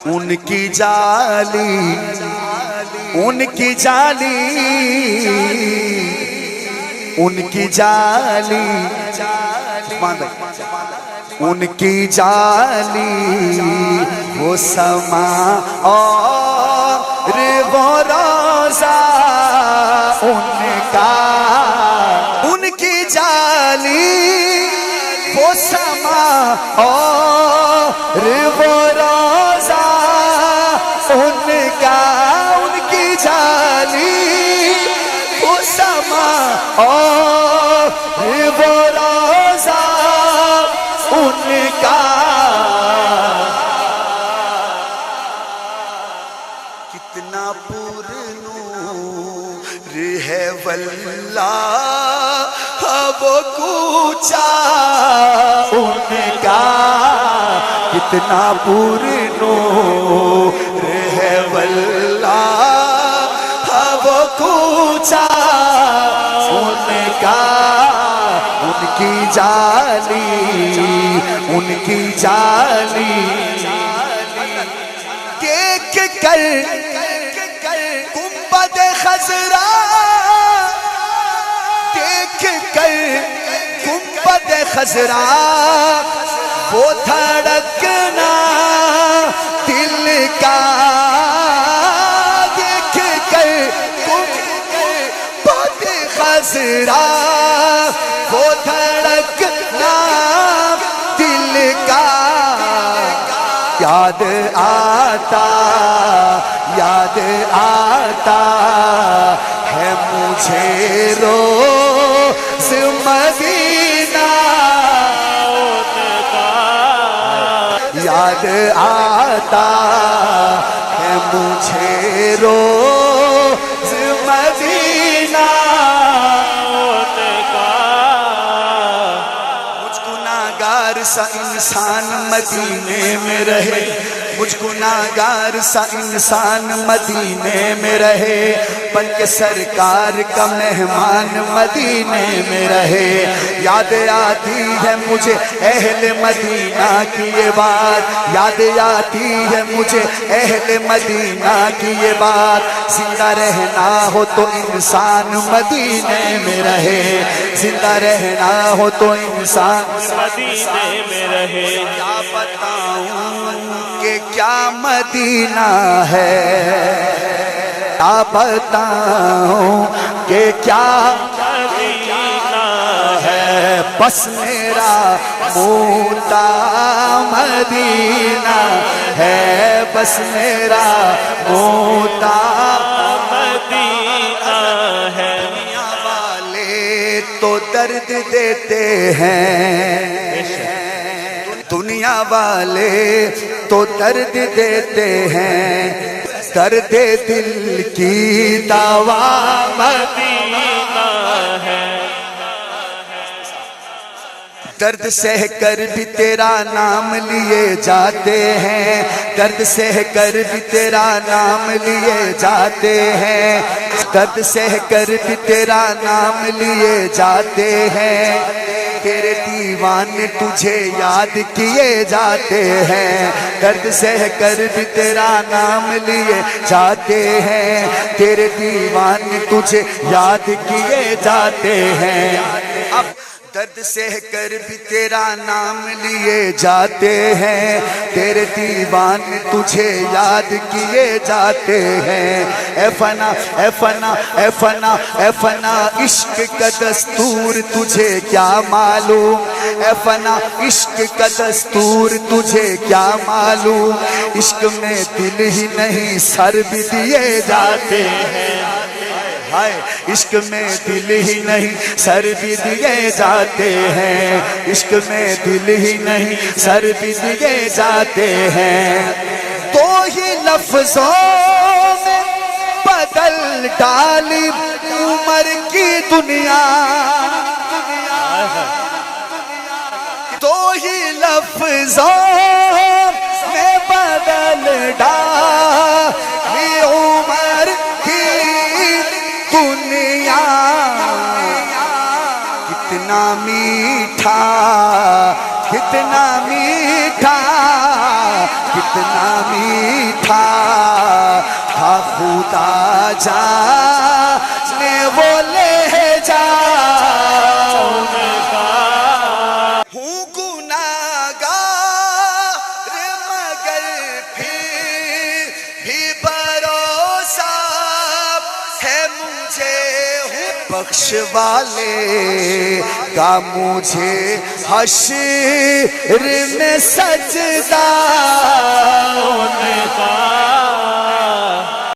ان کی جالی ان کی جالی ان کی جالی ان کی جالی وہ سما اور وہ روزہ ان کا ان کی جالی وہ سما اور وہ روزہ ان کا ان کی جالی وہ سما اور وہ روزہ ان کا کتنا پر نور ہے واللہ وہ کوچا ان کا کتنا پر نور ہے واللہ وہ کوچا ان کا ان کی جالی ان کی جالی دیکھ کر گنبد خضرا دیکھ کر گنبد خضرا وہ دھڑکنا دل کا دیکھ کر گنبد خضرا وہ دھڑکنا دل کا یاد آتا ہے مجھے روز مدینہ یاد آتا ہے مجھے روز مدینہ مجھ گناہگار سا انسان مدینے میں رہے مجھ گناہگار سا انسان مدینے میں رہے بن کے سرکار کا مہمان مدینے میں رہے یاد آتی ہے مجھے اہل مدینہ کی یہ بات یاد آتی ہے مجھے اہل مدینہ کی یہ بات زندہ رہنا ہو تو انسان مدینے میں رہے زندہ رہنا ہو تو انسان مدینے میں رہے کیا بتاؤں کہ کیا مدینہ ہے کیا بتاؤں کہ کیا مدینہ ہے بس میرا موتا مدینہ ہے بس میرا موتا مدینہ ہے دنیا والے تو درد دیتے ہیں دنیا والے تو درد دیتے ہیں درد دل کی دوا مدینہ ہے درد سہ کر بھی تیرا نام لیے جاتے ہیں درد سہ کر بھی تیرا نام لیے جاتے ہیں درد سہ کر بھی تیرا نام لیے جاتے ہیں تیرے دیوان تجھے یاد کیے جاتے ہیں درد سہ کر بھی تیرا نام لیے جاتے ہیں تیرے دیوان تجھے یاد کیے جاتے ہیں اب درد سہ کر بھی تیرا نام لیے جاتے ہیں تیرے دیوان تجھے یاد کیے جاتے ہیں اے فنا اے فنا اے فنا اے فنا عشق کا دستور تجھے کیا معلوم اے فنا عشق کا دستور تجھے کیا معلوم عشق میں دل ہی نہیں سر بھی دیے جاتے ہیں ہائے عشق میں دل ہی نہیں سر بھی دیے جاتے ہیں عشق میں دل ہی نہیں سر بھی دیے جاتے ہیں تو ہی لفظوں میں بدل ڈالی عمر کی دنیا تو ہی لفظوں میں بدل ڈالی عمر کی دنیا کتنا میٹھا کتنا میٹھا کتنا میٹھا تھا خدا جانے وہ لہجہ ہوں گناہگار مگر پھر بھی بھروسہ ہے مجھے بخش والے کا مجھے حشر میں سجدہ